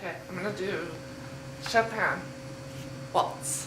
Okay, I'm gonna do Chopin waltz.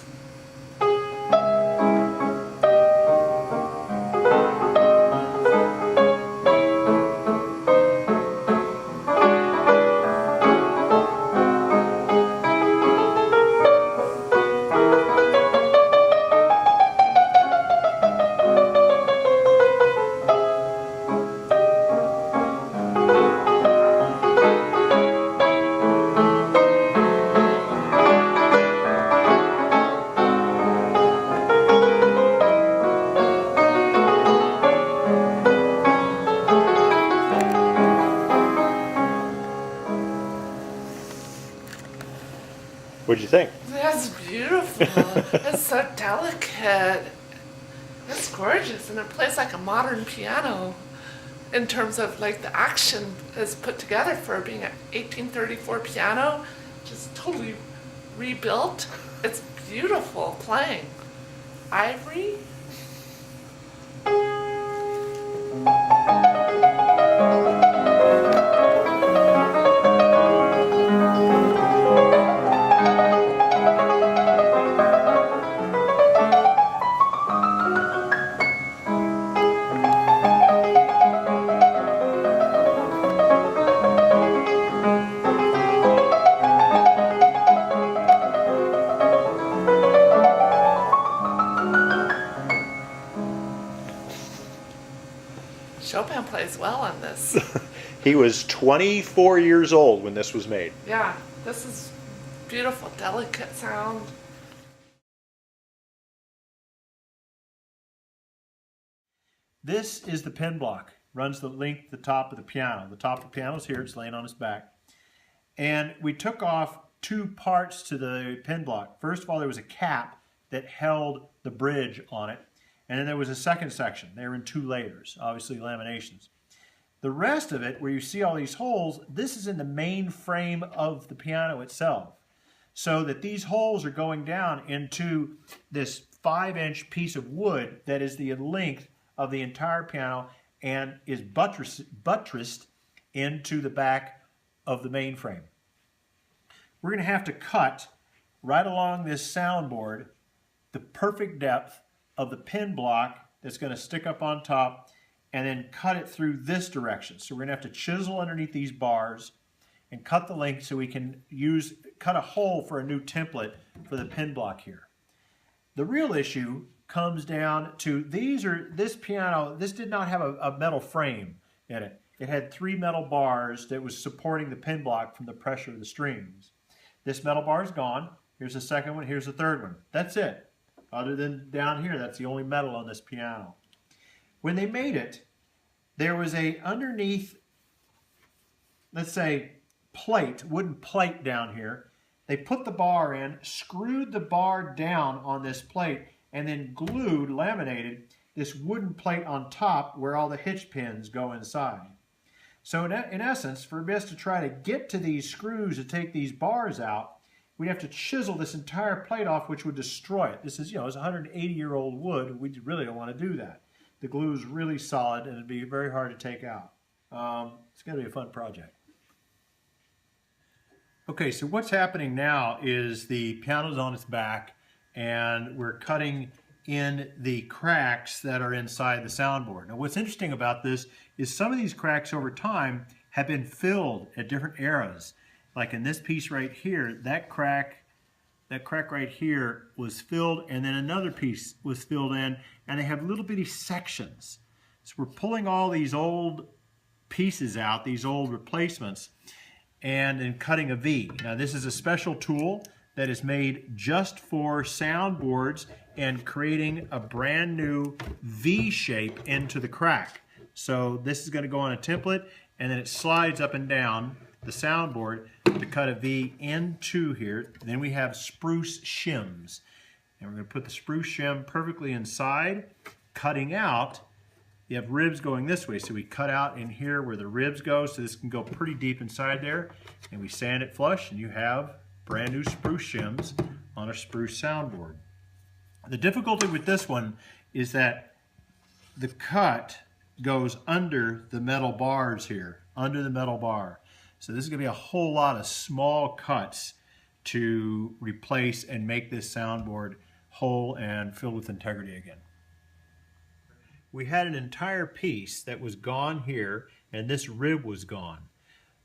What'd you think? That's beautiful. It's so delicate. It's gorgeous, and it plays like a modern piano in terms of like the action is put together for being an 1834 piano, just totally rebuilt. It's beautiful playing. Ivory. Chopin plays well on this. He was 24 years old when this was made. Yeah, this is beautiful, delicate sound. This is the pen block. Runs the length the top of the piano. The top of the piano is here. It's laying on its back. And we took off two parts to the pen block. First of all, there was a cap that held the bridge on it. And then there was a second section. They were in two layers, obviously laminations. The rest of it, where you see all these holes, this is in the main frame of the piano itself. So that these holes are going down into this 5-inch piece of wood that is the length of the entire piano and is buttressed into the back of the main frame. We're going to have to cut right along this soundboard the perfect depth of the pen block that's going to stick up on top, and then cut it through this direction. So we're going to have to chisel underneath these bars and cut the length so we can cut a hole for a new template for the pen block here. The real issue comes down to this piano, this did not have a metal frame in it. It had 3 metal bars that was supporting the pen block from the pressure of the strings. This metal bar is gone. Here's the second one, here's the third one. That's it. Other than down here, that's the only metal on this piano. When they made it, there was a underneath, let's say, wooden plate down here. They put the bar in, screwed the bar down on this plate, and then glued, laminated, this wooden plate on top where all the hitch pins go inside. So in essence, for us to try to get to these screws to take these bars out, we'd have to chisel this entire plate off, which would destroy it. This is, it's 180-year-old wood. We really don't want to do that. The glue is really solid, and it'd be very hard to take out. It's going to be a fun project. Okay, so what's happening now is the piano's on its back, and we're cutting in the cracks that are inside the soundboard. Now, what's interesting about this is some of these cracks over time have been filled at different eras. Like in this piece right here, that crack right here was filled, and then another piece was filled in, and they have little bitty sections. So we're pulling all these old pieces out, these old replacements, and then cutting a V. Now this is a special tool that is made just for soundboards and creating a brand new V shape into the crack. So this is going to go on a template, and then it slides up and down the soundboard to cut a V into here. Then we have spruce shims, and we're going to put the spruce shim perfectly inside, cutting out. You have ribs going this way, so we cut out in here where the ribs go, so this can go pretty deep inside there, and we sand it flush, and you have brand new spruce shims on a spruce soundboard. The difficulty with this one is that the cut goes under the metal bars here, under the metal bar. So this is going to be a whole lot of small cuts to replace and make this soundboard whole and filled with integrity again. We had an entire piece that was gone here, and this rib was gone.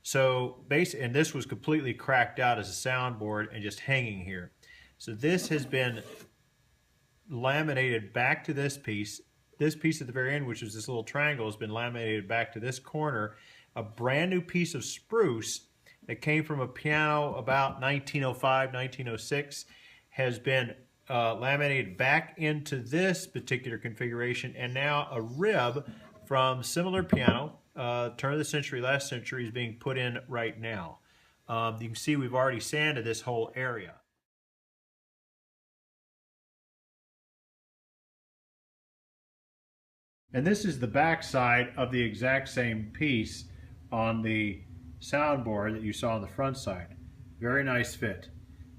So basically, and this was completely cracked out as a soundboard and just hanging here. So this has been laminated back to this piece. This piece at the very end, which is this little triangle, has been laminated back to this corner. A brand new piece of spruce that came from a piano about 1905, 1906 has been laminated back into this particular configuration, and now a rib from similar piano, turn of the century, last century, is being put in right now. You can see we've already sanded this whole area. And this is the back side of the exact same piece on the soundboard that you saw on the front side. Very nice fit.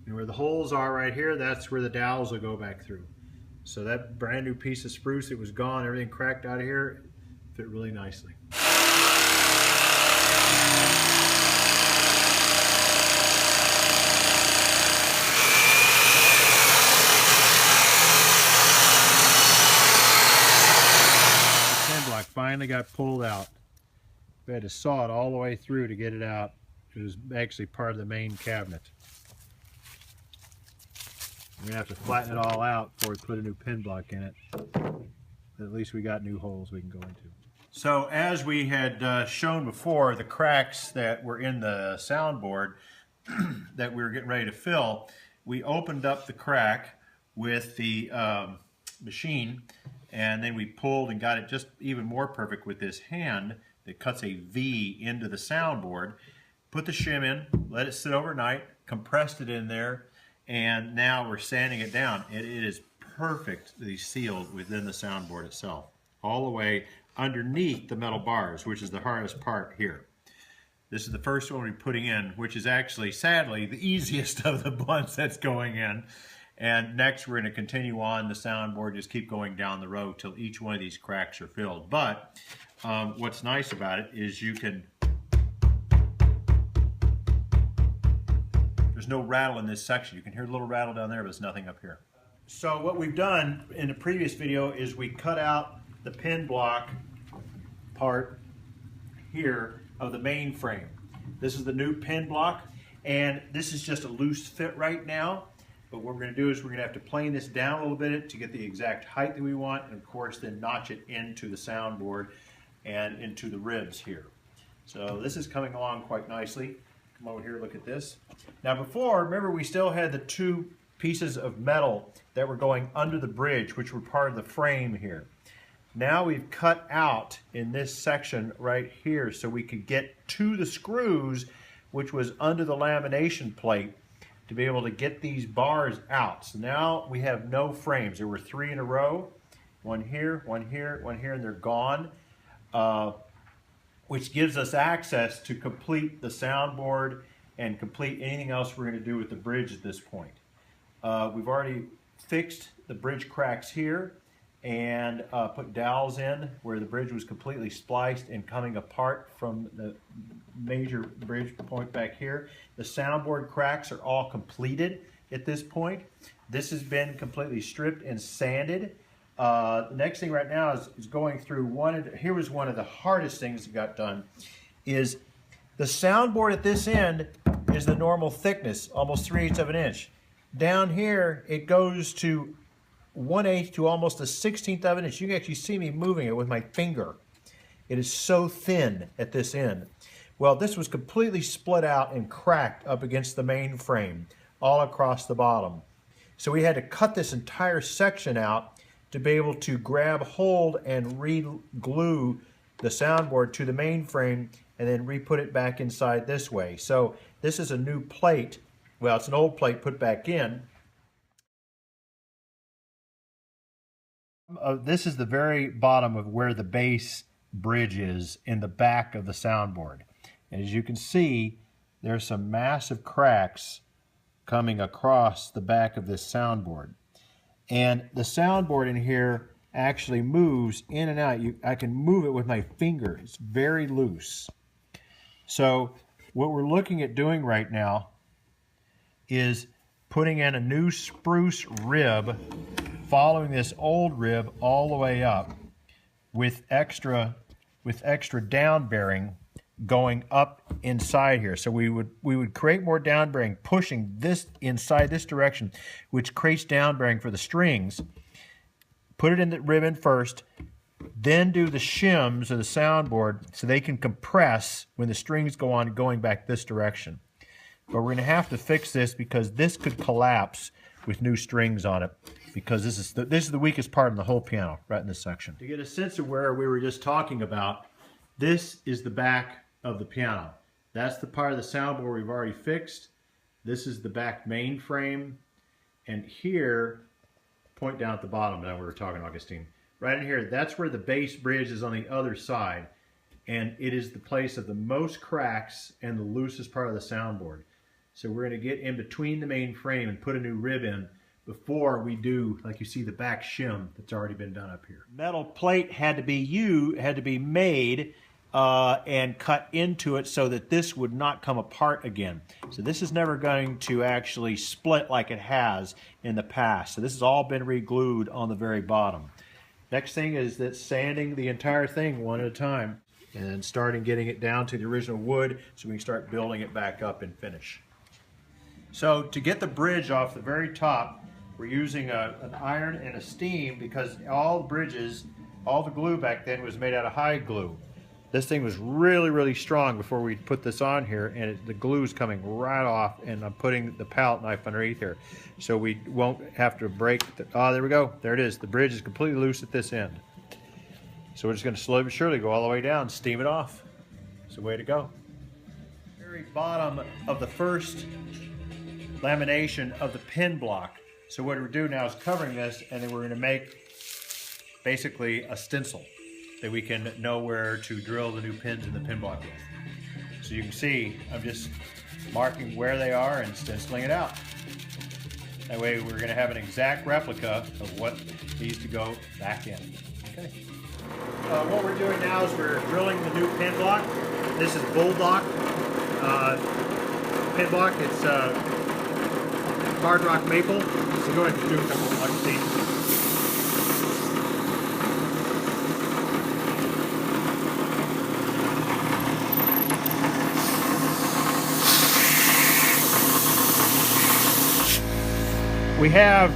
And where the holes are right here, that's where the dowels will go back through. So that brand new piece of spruce that was gone, everything cracked out of here, fit really nicely. Finally got pulled out. We had to saw it all the way through to get it out. It was actually part of the main cabinet. We're gonna have to flatten it all out before we put a new pin block in it. At least we got new holes we can go into. So as we had shown before, the cracks that were in the soundboard that we were getting ready to fill, we opened up the crack with the machine, and then we pulled and got it just even more perfect with this hand that cuts a V into the soundboard. Put the shim in, let it sit overnight, compressed it in there, and now we're sanding it down. It is perfectly sealed within the soundboard itself, all the way underneath the metal bars, which is the hardest part here. This is the first one we're putting in, which is actually, sadly, the easiest of the ones that's going in. And next we're going to continue on the soundboard, just keep going down the road till each one of these cracks are filled. But what's nice about it is you can, there's no rattle in this section. You can hear a little rattle down there, but there's nothing up here. So what we've done in the previous video is we cut out the pin block part here of the main frame. This is the new pin block, and this is just a loose fit right now. But what we're going to do is we're going to have to plane this down a little bit to get the exact height that we want, and of course then notch it into the soundboard and into the ribs here. So this is coming along quite nicely. Come over here, look at this. Now before, remember we still had the two pieces of metal that were going under the bridge, which were part of the frame here. Now we've cut out in this section right here so we could get to the screws, which was under the lamination plate, to be able to get these bars out. So now we have no frames. There were 3 in a row, one here, one here, one here, and they're gone, which gives us access to complete the soundboard and complete anything else we're going to do with the bridge at this point. We've already fixed the bridge cracks here and put dowels in where the bridge was completely spliced and coming apart from the major bridge point back here. The soundboard cracks are all completed at this point. This has been completely stripped and sanded. The next thing right now is going through here was one of the hardest things that got done, is the soundboard at this end is the normal thickness, almost 3/8 of an inch. Down here, it goes to 1/8 to almost 1/16 of an inch. You can actually see me moving it with my finger. It is so thin at this end. Well, this was completely split out and cracked up against the main frame, all across the bottom. So we had to cut this entire section out to be able to grab hold and re-glue the soundboard to the main frame and then re-put it back inside this way. So this is a new plate. Well, it's an old plate put back in. This is the very bottom of where the bass bridge is in the back of the soundboard. And as you can see, there's some massive cracks coming across the back of this soundboard. And the soundboard in here actually moves in and out. I can move it with my finger. It's very loose. So What we're looking at doing right now is putting in a new spruce rib, following this old rib all the way up with extra down bearing going up inside here. So we would create more down bearing, pushing this inside this direction, which creates down bearing for the strings. Put it in the ribbon first, then do the shims or the soundboard so they can compress when the strings go on going back this direction. But we're going to have to fix this because this could collapse with new strings on it, because this is the weakest part in the whole piano, right in this section. To get a sense of where we were just talking about, this is the back of the piano. That's the part of the soundboard we've already fixed. This is the back mainframe. And here, point down at the bottom, now we were talking, Augustine. Right in here, that's where the bass bridge is on the other side. And it is the place of the most cracks and the loosest part of the soundboard. So we're going to get in between the main frame and put a new rib in before we do, like you see, the back shim that's already been done up here. Metal plate had to be made and cut into it so that this would not come apart again. So this is never going to actually split like it has in the past. So this has all been re-glued on the very bottom. Next thing is that sanding the entire thing one at a time and starting getting it down to the original wood so we can start building it back up and finish. So to get the bridge off the very top, we're using an iron and a steam because all the bridges, all the glue back then was made out of hide glue. This thing was really, really strong before we put this on here, and the glue is coming right off, and I'm putting the palette knife underneath here so we won't have to break there we go. There it is. The bridge is completely loose at this end. So we're just going to slowly but surely go all the way down, steam it off. It's the way to go. Very bottom of the first lamination of the pin block. So what we're doing now is covering this, and then we're going to make basically a stencil that we can know where to drill the new pins in the pin block with. So you can see I'm just marking where they are and stenciling it out. That way we're going to have an exact replica of what needs to go back in. Okay. What we're doing now is we're drilling the new pin block. This is Bulldog pin block. It's hard rock maple. So go ahead and do a couple of Augustine. We have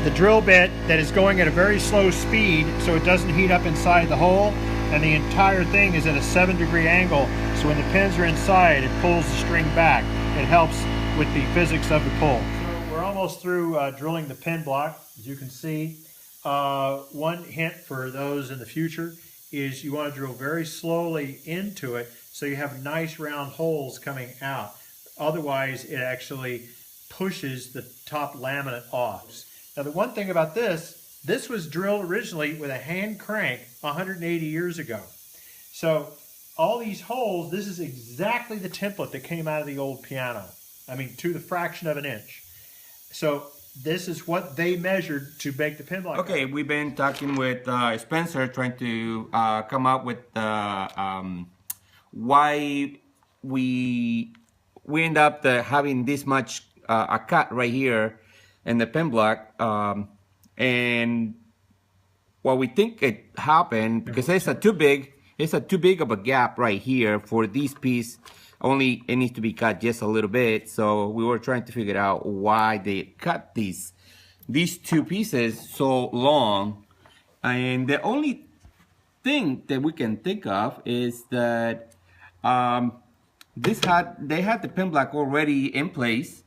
the drill bit that is going at a very slow speed so it doesn't heat up inside the hole, and the entire thing is at a 7-degree angle, so when the pins are inside it pulls the string back. It helps with the physics of the pull. So we're almost through drilling the pin block, as you can see. One hint for those in the future is you want to drill very slowly into it so you have nice round holes coming out. Otherwise it actually pushes the top laminate off. Now the one thing about this was drilled originally with a hand crank 180 years ago. So all these holes, this is exactly the template that came out of the old piano. I mean, to the fraction of an inch. So this is what they measured to make the pin block. Okay, we've been talking with Spencer, trying to come up with why we end up having this much a cut right here in the pin block, and what we think it happened because it's a too big of a gap right here for this piece. Only it needs to be cut just a little bit. So we were trying to figure out why they cut these two pieces so long, and the only thing that we can think of is that they had the pin block already in place,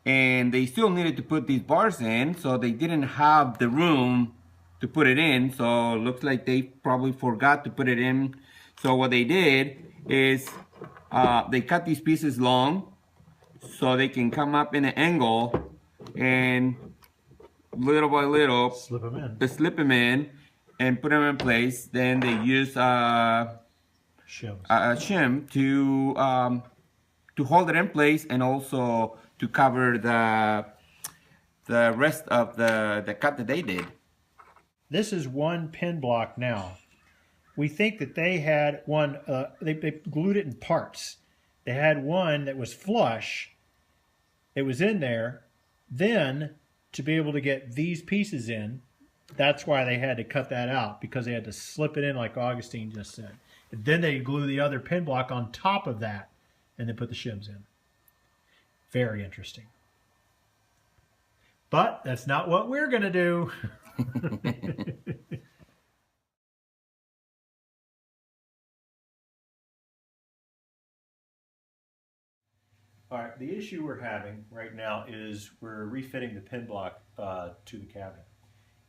and they still needed to put these bars in, so they didn't have the room to put it in. So it looks like they probably forgot to put it in. So what they did is they cut these pieces long so they can come up in an angle, and little by little slip them in and put them in place. Then they use a shim to hold it in place, and also to cover the rest of the cut that they did. This is one pin block now. We think that they had one, they glued it in parts. they had one that was flush. It was in there. Then to be able to get these pieces in, that's why they had to cut that out, because they had to slip it in like Augustine just said. And then they glue the other pin block on top of that and then put the shims in. Very interesting. But that's not what we're going to do. All right, the issue we're having right now is we're refitting the pin block to the cabinet.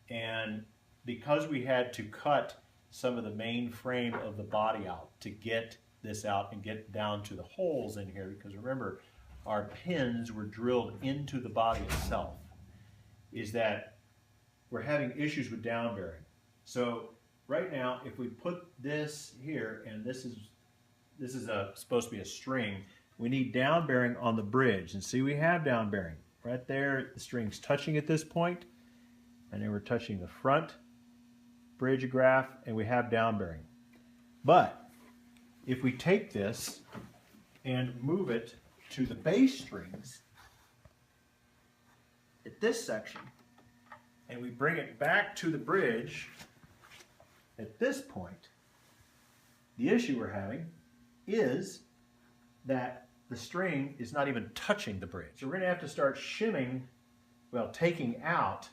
And because we had to cut some of the main frame of the body out to get this out and get down to the holes in here, because remember, our pins were drilled into the body itself, is that we're having issues with down bearing. So right now, if we put this here, and this is supposed to be a string, we need down bearing on the bridge. And see, we have down bearing. Right there, the string's touching at this point, and then we're touching the front bridge graph, and we have down bearing. But if we take this and move it to the bass strings at this section, and we bring it back to the bridge at this point, the issue we're having is that the string is not even touching the bridge. So we're going to have to start shimming, well, taking out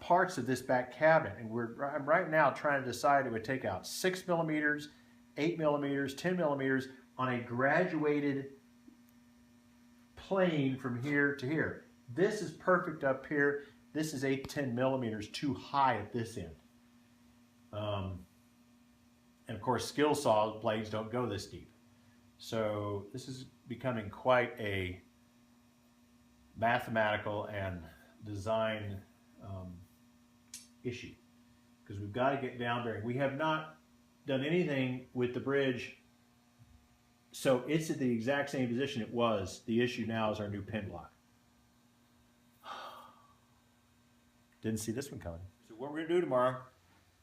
parts of this back cabinet. And I'm right now trying to decide if we take out 6 millimeters, 8 millimeters, 10 millimeters on a graduated plane from here to here. This is perfect up here. This is 8 to 10 millimeters too high at this end. And of course, skill saw blades don't go this deep. So this is becoming quite a mathematical and design issue, because we've got to get down bearing. We have not done anything with the bridge, so it's at the exact same position it was. The issue now is our new pin block. Didn't see this one coming. So what we're going to do tomorrow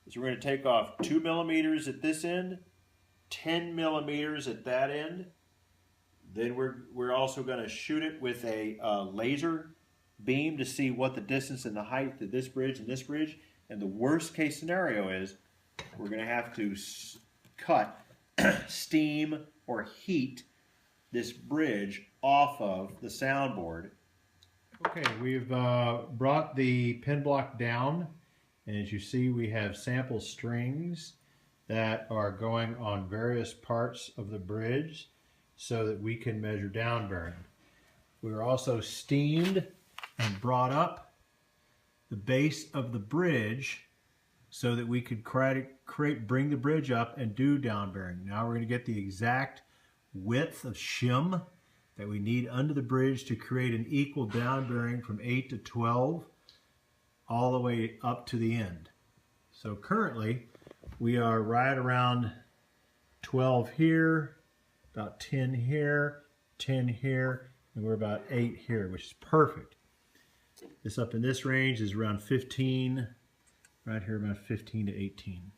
is we're going to take off 2 millimeters at this end, 10 millimeters at that end. Then we're also going to shoot it with a laser beam to see what the distance and the height of this bridge and this bridge. And the worst case scenario is we're going to have to cut, steam, or heat this bridge off of the soundboard. Okay, we've brought the pin block down, and as you see, we have sample strings that are going on various parts of the bridge so that we can measure down bearing. We were also steamed and brought up the base of the bridge so that we could bring the bridge up and do down bearing. Now we're going to get the exact width of shim that we need under the bridge to create an equal down bearing from 8 to 12 all the way up to the end. So currently we are right around 12 here, about 10 here, 10 here, and we're about 8 here, which is perfect. This up in this range is around 15, right here about 15 to 18.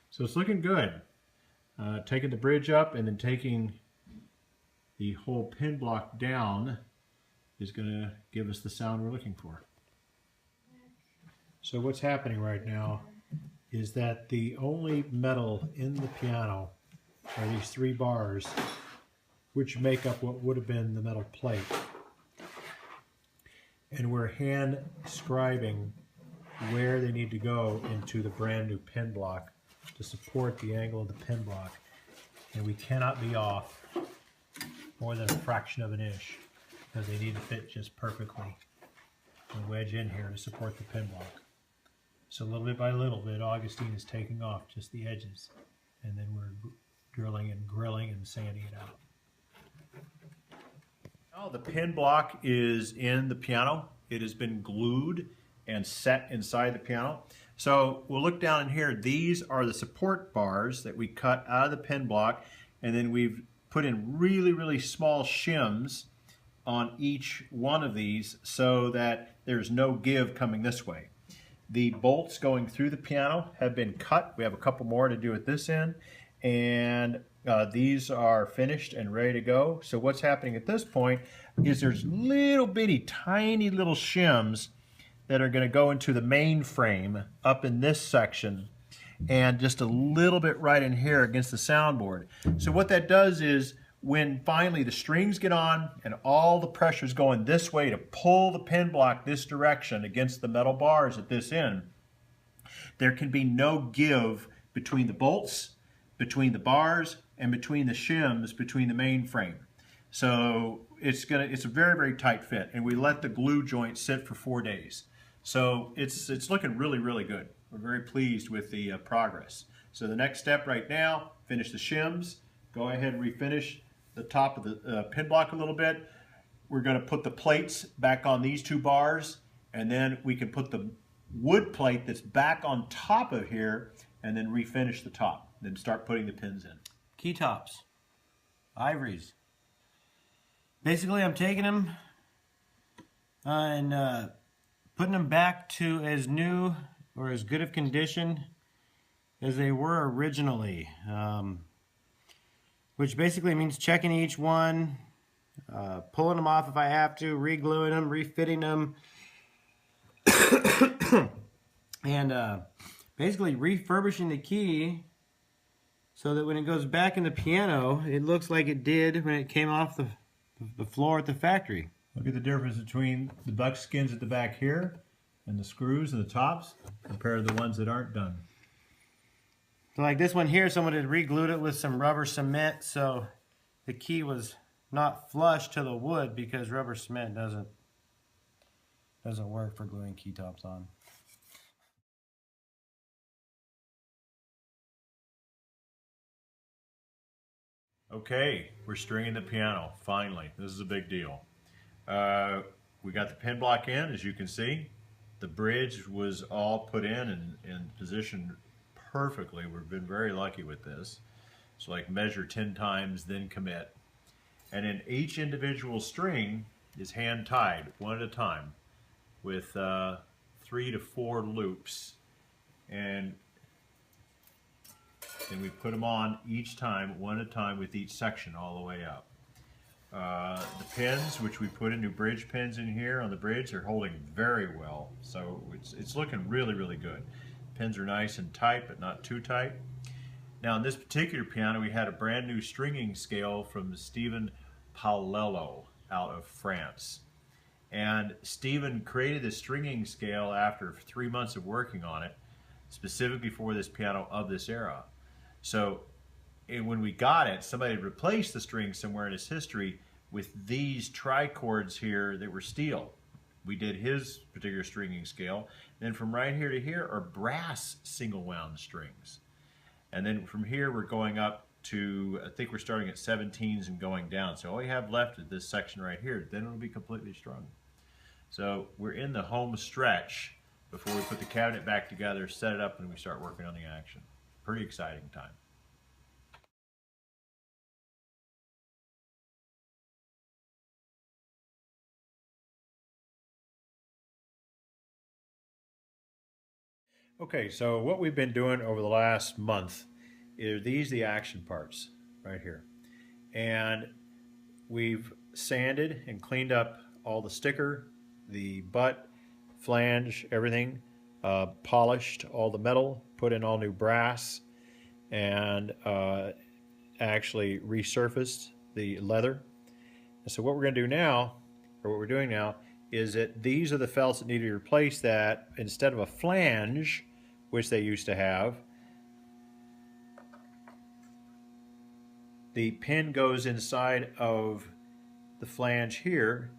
So it's looking good. Taking the bridge up and then taking the whole pin block down is going to give us the sound we're looking for. So what's happening right now is that the only metal in the piano are these 3 bars, which make up what would have been the metal plate. And we're hand scribing where they need to go into the brand new pin block to support the angle of the pin block. And we cannot be off more than a fraction of an inch, because they need to fit just perfectly and wedge in here to support the pin block. So little bit by little bit, Augustine is taking off just the edges, and then we're drilling and grilling and sanding it out. Now the pin block is in the piano. It has been glued and set inside the piano. So we'll look down in here. These are the support bars that we cut out of the pin block, and then we've put in really, really small shims on each one of these so that there's no give coming this way. The bolts going through the piano have been cut. We have a couple more to do at this end, and these are finished and ready to go. So what's happening at this point is there's little bitty, tiny little shims that are going to go into the main frame up in this section, and just a little bit right in here against the soundboard. So what that does is when finally the strings get on and all the pressure's going this way to pull the pin block this direction against the metal bars at this end, there can be no give between the bolts, between the bars, and between the shims between the main frame. So it's a very, very tight fit, and we let the glue joint sit for 4 days. So it's looking really, really good. We're very pleased with the progress. So the next step right now, finish the shims, go ahead and refinish the top of the pin block a little bit. We're going to put the plates back on these two bars, and then we can put the wood plate that's back on top of here, and then refinish the top. Then start putting the pins in. Key tops, ivories. Basically, I'm taking them and putting them back to as new or as good of condition as they were originally, which basically means checking each one, pulling them off if I have to, re-gluing them, refitting them, and basically refurbishing the key so that when it goes back in the piano, it looks like it did when it came off the floor at the factory. Look at the difference between the buckskins at the back here and the screws and the tops compared to the ones that aren't done. So like this one here, someone had re-glued it with some rubber cement, so the key was not flush to the wood because rubber cement doesn't work for gluing key tops on. Okay, we're stringing the piano, finally. This is a big deal. We got the pin block in, as you can see. The bridge was all put in and positioned perfectly. We've been very lucky with this. So like measure 10 times, then commit. And then each individual string is hand tied one at a time with 3 to 4 loops. And then we put them on each time, one at a time with each section all the way up. The pins, which we put in new bridge pins in here on the bridge, are holding very well. So it's looking really, really good. Pins are nice and tight, but not too tight. Now, in this particular piano, we had a brand new stringing scale from Stephen Paolello out of France. And Stephen created this stringing scale after 3 months of working on it, specifically for this piano of this era. So when we got it, somebody had replaced the string somewhere in his history with these trichords here that were steel. We did his particular stringing scale. Then from right here to here are brass single wound strings. And then from here we're going up to, I think we're starting at 17s and going down. So all we have left is this section right here. Then it'll be completely strung. So we're in the home stretch before we put the cabinet back together, set it up, and we start working on the action. Pretty exciting time. Okay, so what we've been doing over the last month is the action parts right here. And we've sanded and cleaned up all the sticker, the butt, flange, everything, polished all the metal, put in all new brass, and actually resurfaced the leather. And so what we're going to do now, or what we're doing now, is that these are the felts that need to be replaced, that instead of a flange, which they used to have, the pin goes inside of the flange here,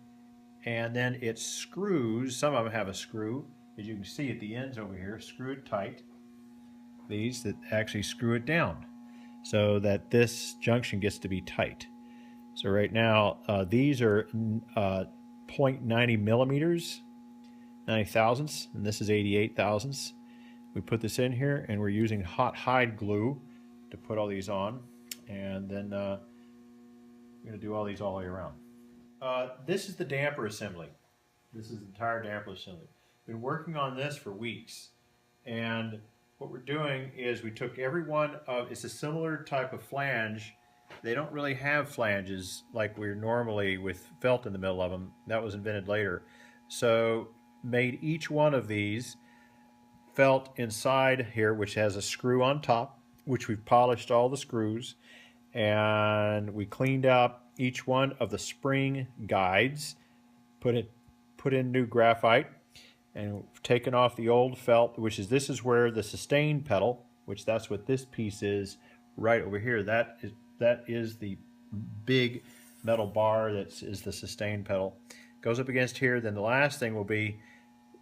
and then it screws. Some of them have a screw, as you can see at the ends over here, screw it tight. These that actually screw it down so that this junction gets to be tight. So right now, these are 0.90 millimeters, 90 thousandths, and this is 88 thousandths. We put this in here, and we're using hot hide glue to put all these on, and then we're going to do all these all the way around. This is the damper assembly. This is the entire damper assembly. Been working on this for weeks, and what we're doing is we took every one of, it's a similar type of flange. They don't really have flanges like we're normally with felt in the middle of them. That was invented later. So made each one of these felt inside here, which has a screw on top, which we've polished all the screws, and we cleaned out each one of the spring guides, put in new graphite, and we've taken off the old felt, which is, this is where the sustain pedal, which that's what this piece is right over here. That is the big metal bar that is the sustain pedal. Goes up against here. Then the last thing will be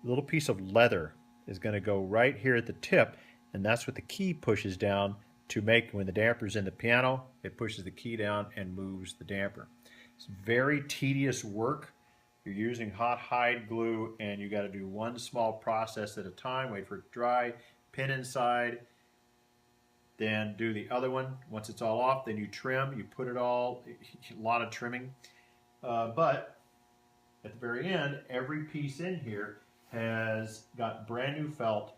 a little piece of leather is going to go right here at the tip, and that's what the key pushes down to make, when the damper's in the piano, it pushes the key down and moves the damper. It's very tedious work. You're using hot hide glue, and you got to do one small process at a time, wait for it to dry, pin inside, then do the other one. Once it's all off, then you trim, you put it all, a lot of trimming. But at the very end, every piece in here has got brand new felt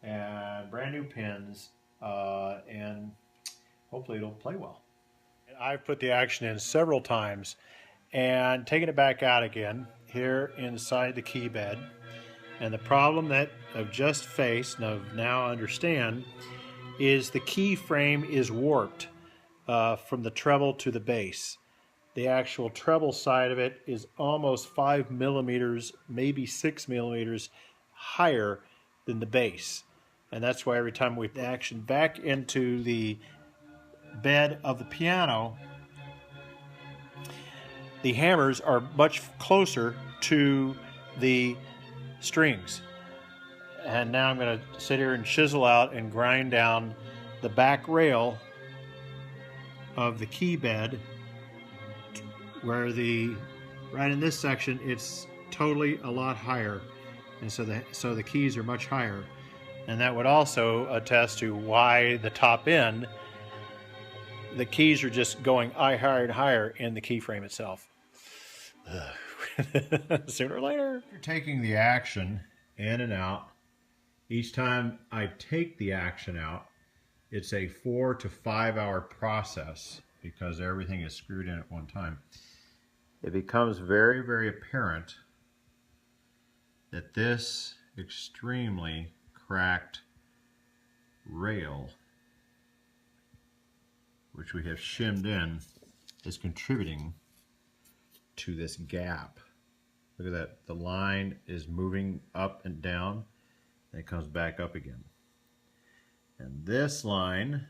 and brand new pins, and hopefully it'll play well. I've put the action in several times and taken it back out again here inside the key bed. And the problem that I've just faced and I've now understand is the key frame is warped from the treble to the bass. The actual treble side of it is almost 5 millimeters, maybe 6 millimeters higher than the bass. And that's why every time we action back into the bed of the piano, the hammers are much closer to the strings. And now I'm going to sit here and chisel out and grind down the back rail of the key bed, where right in this section it's totally a lot higher, and so the keys are much higher. And that would also attest to why the top end, the keys are just going higher and higher in the key frame itself. Sooner or later. You're taking the action in and out. Each time I take the action out, it's a 4 to 5 hour process because everything is screwed in at one time. It becomes very, very apparent that this extremely cracked rail, which we have shimmed in, is contributing to this gap. Look at that, the line is moving up and down, and it comes back up again. And this line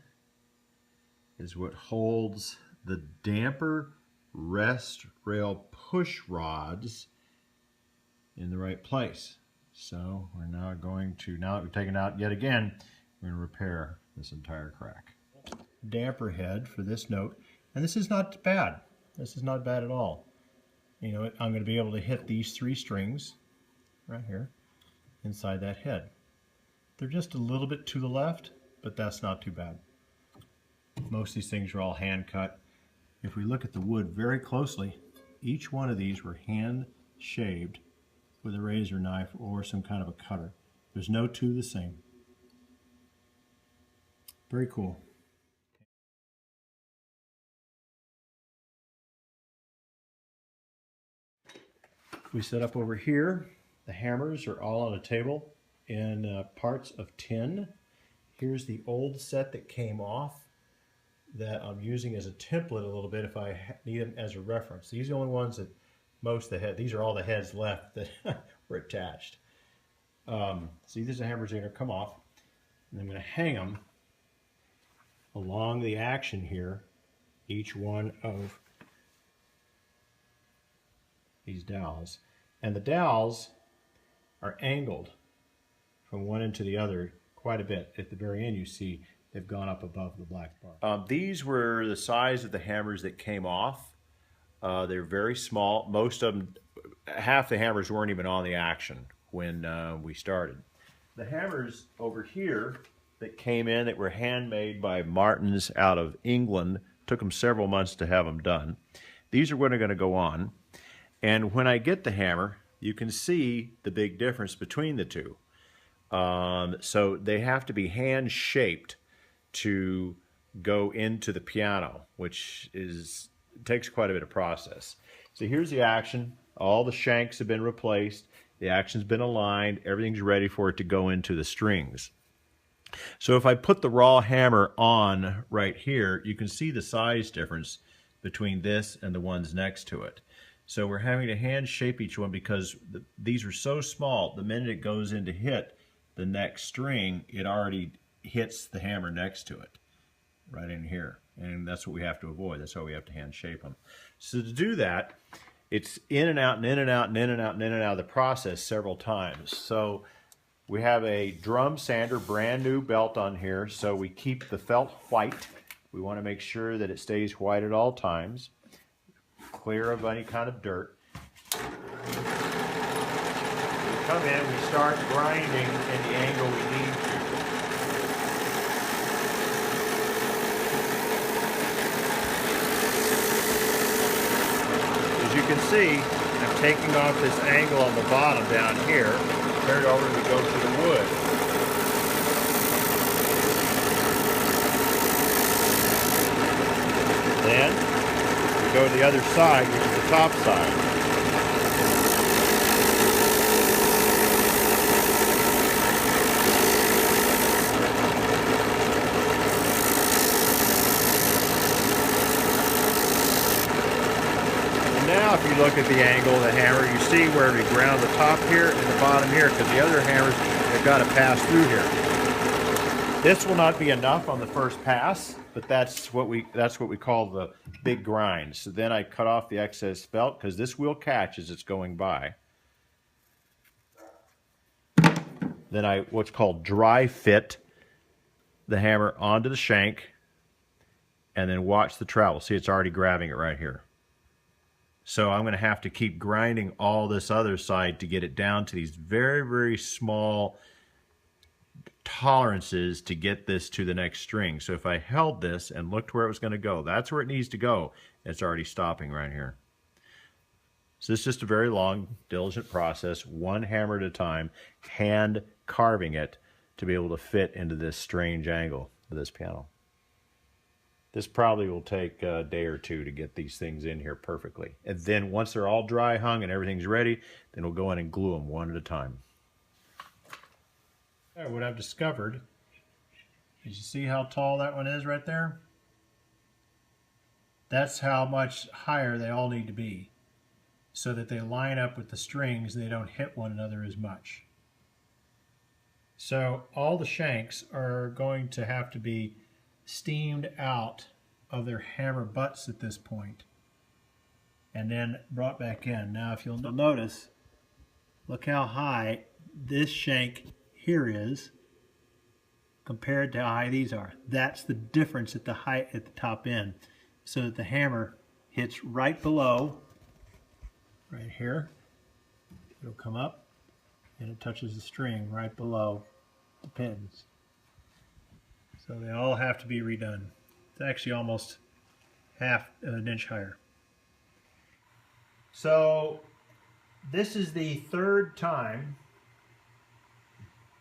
is what holds the damper rest rail push rods in the right place. So we're now going to, now that we've taken out yet again, we're going to repair this entire crack. Damper head for this note, and this is not bad. This is not bad at all. You know, I'm going to be able to hit these 3 strings right here inside that head. They're just a little bit to the left, but that's not too bad. Most of these things are all hand cut. If we look at the wood very closely, each one of these were hand shaved with a razor knife or some kind of a cutter. There's no two the same. Very cool. We set up over here. The hammers are all on a table in parts of tin. Here's the old set that came off that I'm using as a template a little bit if I need them as a reference. These are the only ones that most of the head, these are all the heads left that were attached. See, these are hammers that are going to come off, and I'm going to hang them along the action here, each one of these dowels. And the dowels are angled from one end to the other quite a bit. At the very end, you see they've gone up above the black bar. These were the size of the hammers that came off. They're very small. Most of them, half the hammers weren't even on the action when we started. The hammers over here that came in that were handmade by Martins out of England, took them several months to have them done. These are what are going to go on. And when I get the hammer, you can see the big difference between the two. So they have to be hand shaped to go into the piano, which takes quite a bit of process. So here's the action. All the shanks have been replaced. The action's been aligned. Everything's ready for it to go into the strings. So if I put the raw hammer on right here, you can see the size difference between this and the ones next to it. So we're having to hand shape each one because these are so small. The minute it goes in to hit the next string, it already hits the hammer next to it, right in here. And that's what we have to avoid. That's why we have to hand shape them. So to do that, it's in and out and in and out and in and out and in and out of the process several times. So we have a drum sander, brand new belt on here, so we keep the felt white. We want to make sure that it stays white at all times, clear of any kind of dirt. We come in, we start grinding in the angle we need to. As you can see, I'm taking off this angle on the bottom down here. Turn it over and we go to the wood. Then we go to the other side, which is the top side. Now if you look at the angle of the hammer, you see where we ground the top here and the bottom here, because the other hammers have got to pass through here. This will not be enough on the first pass, but that's what we call the big grind. So then I cut off the excess felt, because this will catch as it's going by. Then I what's called dry fit the hammer onto the shank, and then watch the travel. See, it's already grabbing it right here. So I'm going to have to keep grinding all this other side to get it down to these very, very small tolerances to get this to the next string. So if I held this and looked where it was going to go, that's where it needs to go. It's already stopping right here. So this is just a very long, diligent process, one hammer at a time, hand carving it to be able to fit into this strange angle of this piano. This probably will take a day or two to get these things in here perfectly. And then once they're all dry hung and everything's ready, then we'll go in and glue them one at a time. What I've discovered is, you see how tall that one is right there? That's how much higher they all need to be, so that they line up with the strings and they don't hit one another as much. So all the shanks are going to have to be steamed out of their hammer butts at this point and then brought back in. Now if you'll notice, look how high this shank here is compared to how high these are. That's the difference at the height at the top end, so that the hammer hits right below, right here. It'll come up and it touches the string right below the pins. So they all have to be redone. It's actually almost half an inch higher. So this is the third time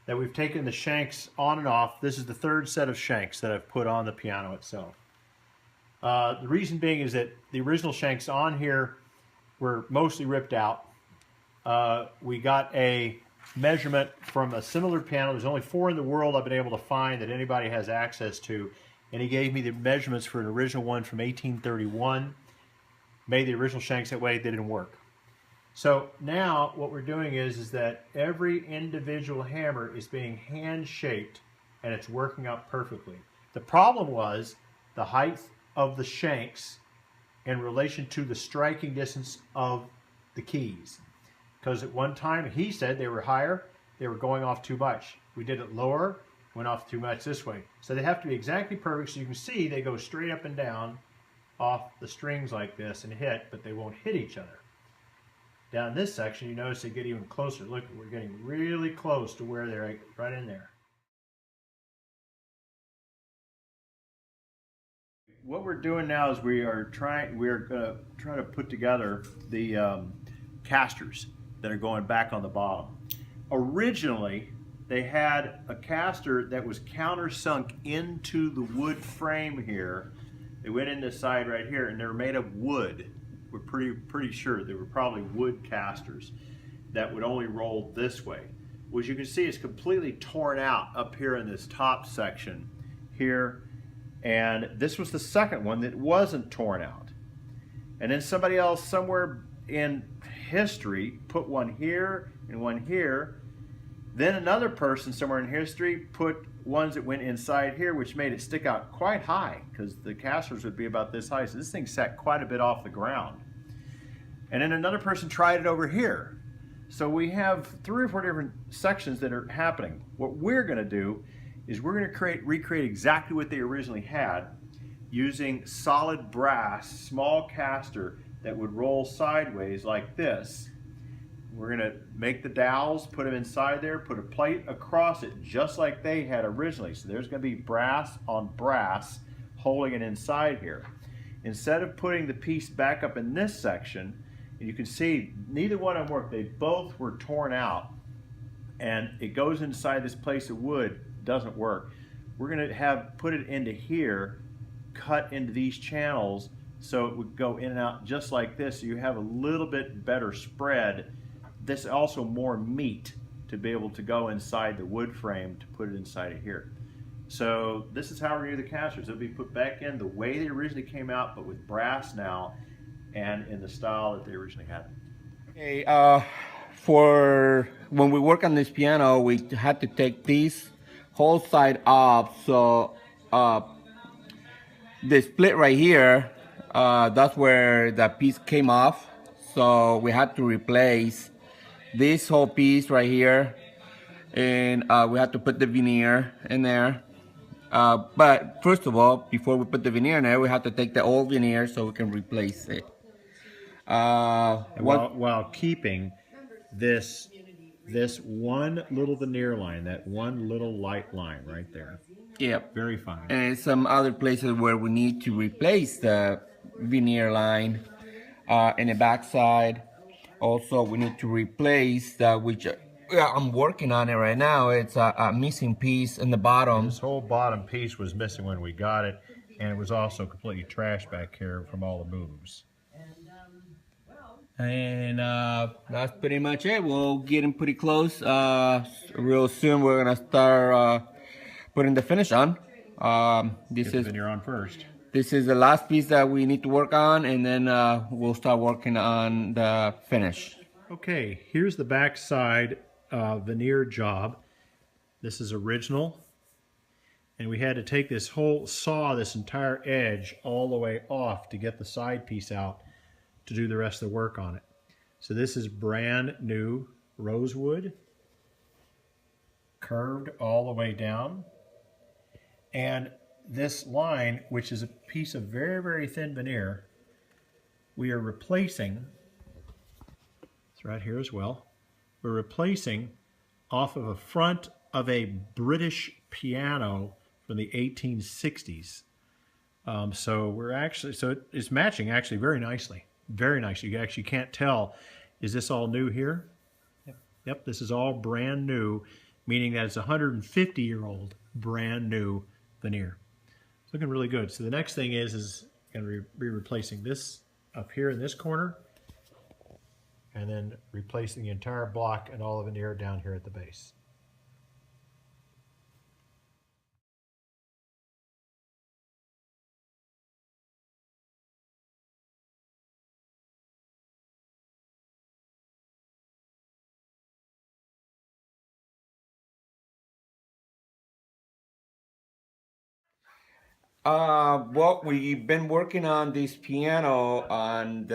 that we've taken the shanks on and off. This is the third set of shanks that I've put on the piano itself. The reason being is that the original shanks on here were mostly ripped out. We got a measurement from a similar piano. There's only 4 in the world I've been able to find that anybody has access to, and he gave me the measurements for an original one from 1831. Made the original shanks that way. They didn't work. So now what we're doing is that every individual hammer is being hand shaped and it's working out perfectly. The problem was the height of the shanks in relation to the striking distance of the keys. Because at one time he said they were higher, they were going off too much. We did it lower, went off too much this way. So they have to be exactly perfect, so you can see they go straight up and down off the strings like this and hit, but they won't hit each other. Down this section, you notice they get even closer. Look, we're getting really close to where they're right in there. What we're doing now is we're going to try to put together the casters that are going back on the bottom. Originally, they had a caster that was countersunk into the wood frame here. They went in this side right here, and they were made of wood. We're pretty sure they were probably wood casters that would only roll this way. Well, as you can see, it's completely torn out up here in this top section here, and this was the second one that wasn't torn out. And then somebody else somewhere in history put one here and one here. Then another person somewhere in history put ones that went inside here, which made it stick out quite high, because the casters would be about this high. So this thing sat quite a bit off the ground. And then another person tried it over here. So we have 3 or 4 different sections that are happening. What we're going to do is we're going to recreate exactly what they originally had using solid brass, small caster that would roll sideways like this. We're going to make the dowels, put them inside there, put a plate across it just like they had originally. So there's going to be brass on brass holding it inside here. Instead of putting the piece back up in this section, you can see neither one of them worked. They both were torn out, and it goes inside this place of wood. Doesn't work. We're going to put it into here, cut into these channels so it would go in and out just like this. So you have a little bit better spread. This also more meat to be able to go inside the wood frame to put it inside of here. So this is how we're going to do the casters. They'll be put back in the way they originally came out, but with brass now and in the style that they originally had. Okay, for when we work on this piano, we had to take this whole side off. So the split right here, that's where the piece came off. So we had to replace this whole piece right here, and we had to put the veneer in there. But first of all, before we put the veneer in there, we had to take the old veneer so we can replace it. While keeping this one little veneer line, that one little light line right there. Yep. Very fine. And some other places where we need to replace the veneer line in the back side. Also, we need to replace which I'm working on it right now. It's a missing piece in the bottom. This whole bottom piece was missing when we got it, and it was also completely trashed back here from all the moves. And that's pretty much it. We're getting pretty close. Real soon we're gonna start putting the finish on. This Get the veneer on first. This is the last piece that we need to work on, and then we'll start working on the finish. Okay, here's the back side veneer job. This is original, and we had to take this whole this entire edge all the way off to get the side piece out to do the rest of the work on it. So this is brand new rosewood, curved all the way down, and this line, which is a piece of very, very thin veneer, we are replacing, it's right here as well, we're replacing off of a front of a British piano from the 1860s. So it's matching actually very nicely. Very nicely. You actually can't tell, is this all new here? Yep, this is all brand new, meaning that it's a 150-year-old brand new veneer. It's looking really good. So the next thing is going to be replacing this up here in this corner, and then replacing the entire block and all the veneer down here at the base. Well, we've been working on this piano on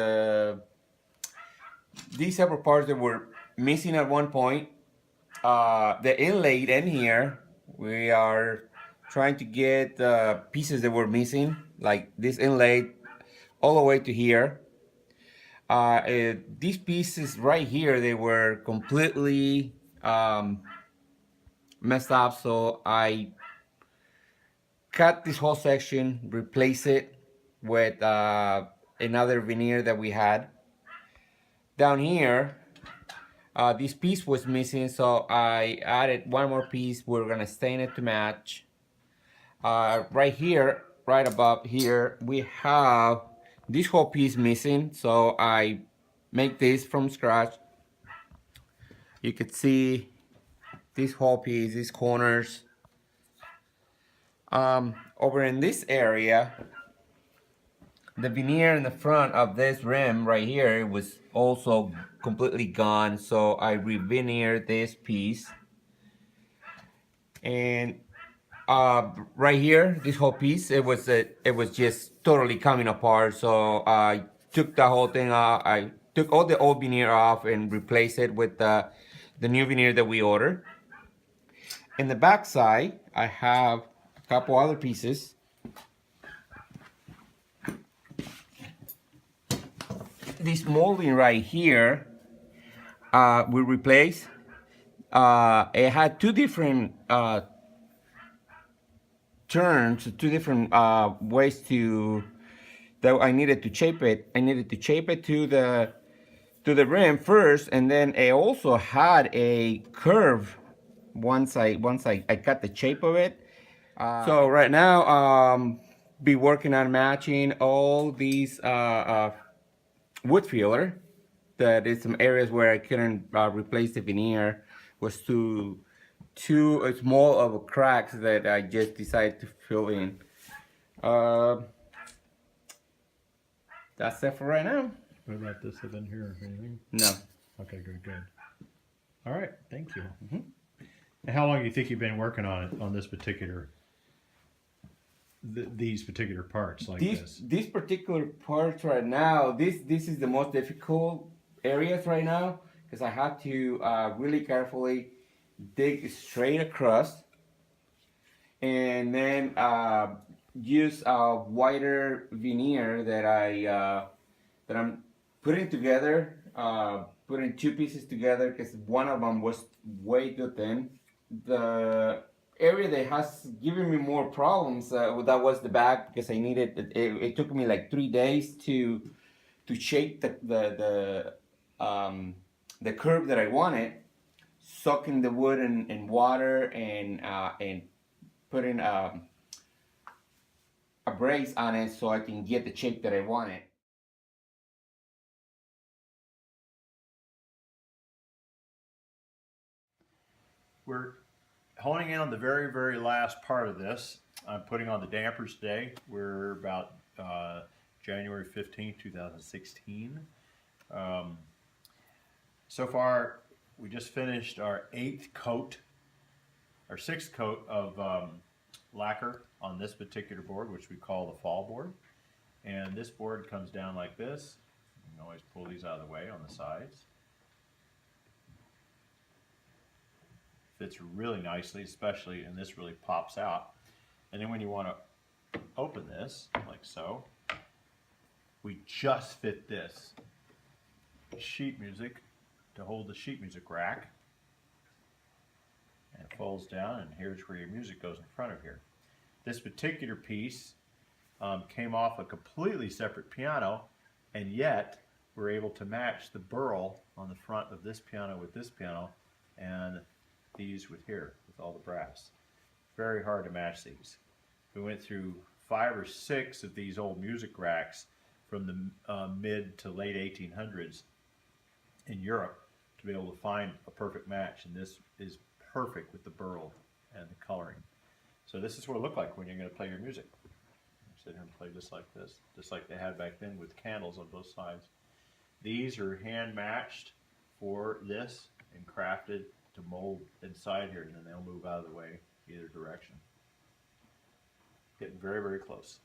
these several parts that were missing at one point. The inlay in here, we are trying to get the pieces that were missing, like this inlay all the way to here. These pieces right here, they were completely messed up, so I cut this whole section, replace it with another veneer that we had. Down here, this piece was missing, so I added one more piece. We're gonna stain it to match. Right here, right above here, we have this whole piece missing, so I make this from scratch. You could see this whole piece, these corners. Over in this area, the veneer in the front of this rim right here was also completely gone, so I re-veneered this piece. And right here, this whole piece, it was just totally coming apart. So I took the whole thing off. I took all the old veneer off and replaced it with the new veneer that we ordered. In the back side, I have a couple other pieces. This molding right here, we replaced. It had two different turns, two different ways that I needed to shape it. I needed to shape it to the rim first, and then it also had a curve once I cut the shape of it. So right now, be working on matching all these wood filler. That is some areas where I couldn't replace the veneer, was too small of cracks that I just decided to fill in. That's it for right now. What about this up in here? Anything? No. Okay, good. All right, thank you. And how long do you think you've been working on it, on this particular, these particular parts like this? These particular parts right now, this is the most difficult areas right now, because I have to really carefully dig straight across, and then use a wider veneer that I'm putting together, putting two pieces together, because one of them was way too thin. The area that has given me more problems, that was the back, because I needed it took me like 3 days to shape the curve that I wanted, soaking the wood in water and putting a brace on it so I can get the shape that I wanted. We're honing in on the very, very last part of this. I'm putting on the dampers today. We're about January 15th, 2016. So far, we just finished our 6th coat of lacquer on this particular board, which we call the fall board. And this board comes down like this. You can always pull these out of the way on the sides. Fits really nicely, especially, and this really pops out. And then when you want to open this, like so, we just fit this sheet music to hold the sheet music rack. And it folds down, and here's where your music goes in front of here. This particular piece came off a completely separate piano, and yet we're able to match the burl on the front of this piano with this piano, and these with here, with all the brass. Very hard to match these. We went through 5 or 6 of these old music racks from the mid to late 1800s in Europe to be able to find a perfect match, and this is perfect with the burl and the coloring. So this is what it looked like when you're going to play your music. Sit here and play just like this, just like they had back then with candles on both sides. These are hand matched for this and crafted to mold inside here, and then they'll move out of the way either direction. Getting very, very close.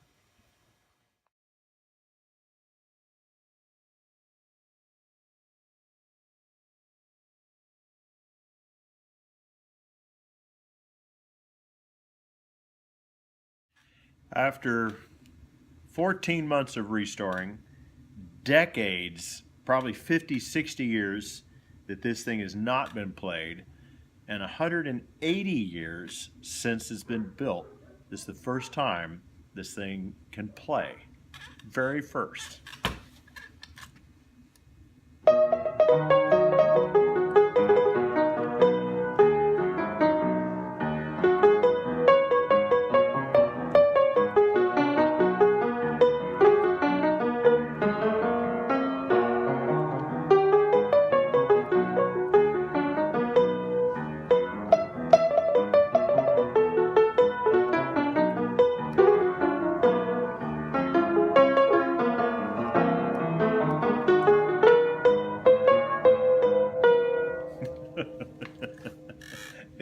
After 14 months of restoring, decades, probably 50, 60 years that this thing has not been played, and 180 years since it's been built, this is the first time this thing can play. Very first.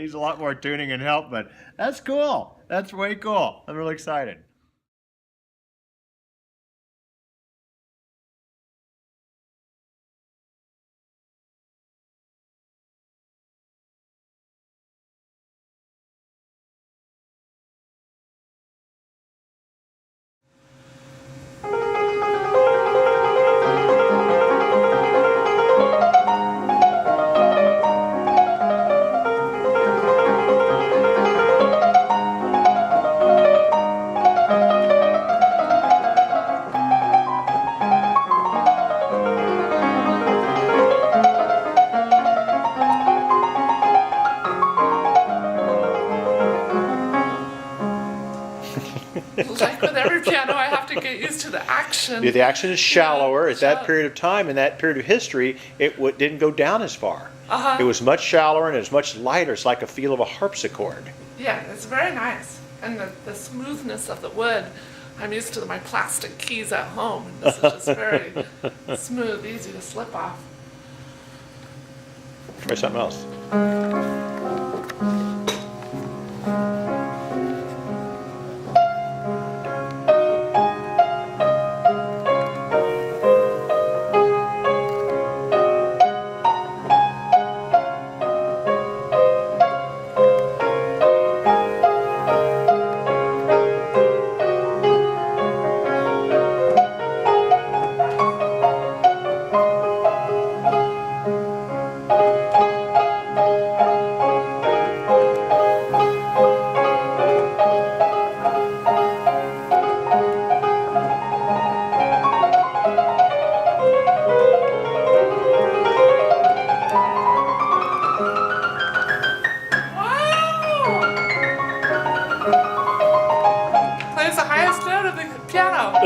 needs a lot more tuning and help, but that's cool. That's way cool. I'm really excited. Like with every piano, I have to get used to the action. Yeah, the action is shallower. At that Shallow. period of time, in that period of history, it didn't go down as far. Uh-huh. It was much shallower and it was much lighter. It's like a feel of a harpsichord. Yeah, it's very nice. And the smoothness of the wood. I'm used to my plastic keys at home, and this is just very smooth, easy to slip off. Try something else. Plays the highest note of the piano.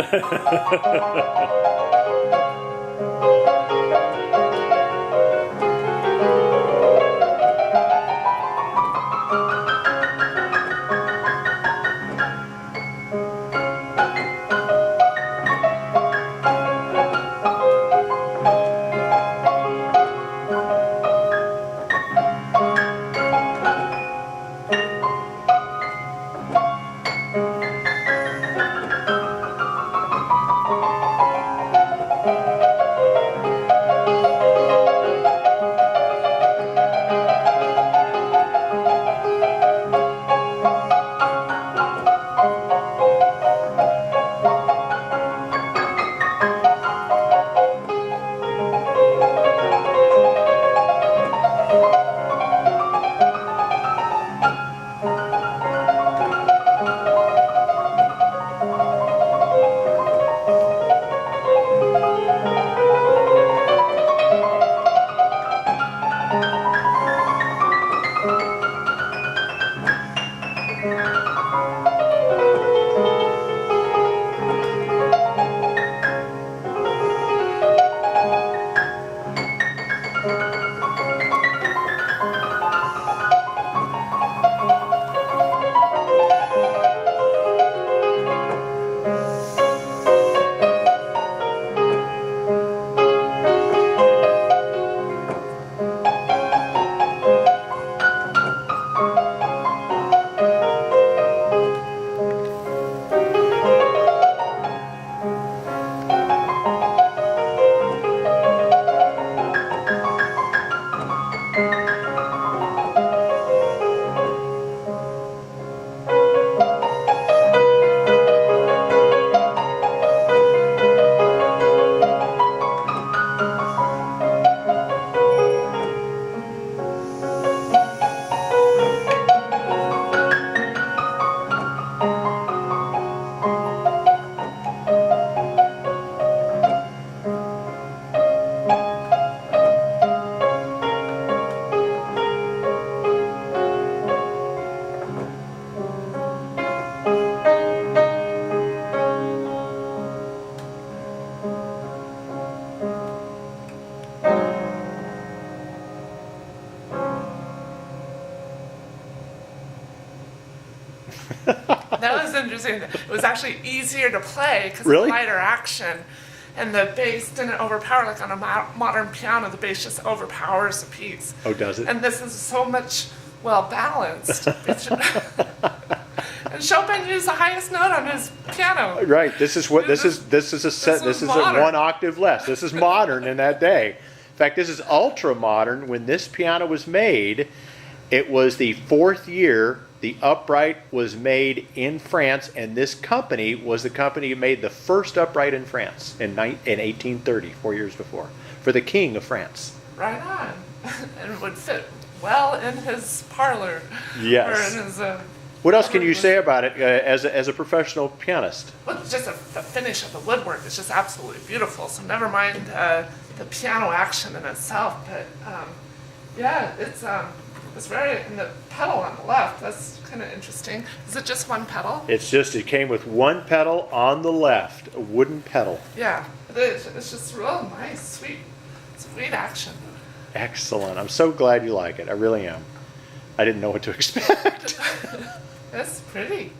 That was interesting. It was actually easier to play because Really? of lighter action. And the bass didn't overpower, like on a modern piano, the bass just overpowers the piece. Oh, does it? And this is so much well balanced. And Chopin used the highest note on his piano. Right. This is what this is a set. This is a modern. 1 octave less. This is modern in that day. In fact, this is ultra modern. When this piano was made, it was the 4th year the upright was made in France, and this company was the company who made the first upright in France in 1830, 4 years before, for the King of France. Right on. And it would fit well in his parlor. Yes. Or in his, What else can you say about it as a professional pianist? well, just the finish of the woodwork is just absolutely beautiful. So never mind the piano action in itself, but yeah, it's very, and the pedal on the left, that's kind of interesting. Is it just one pedal? It came with 1 pedal on the left, a wooden pedal. Yeah, it's just real nice, sweet action. Excellent. I'm so glad you like it. I really am. I didn't know what to expect. That's pretty.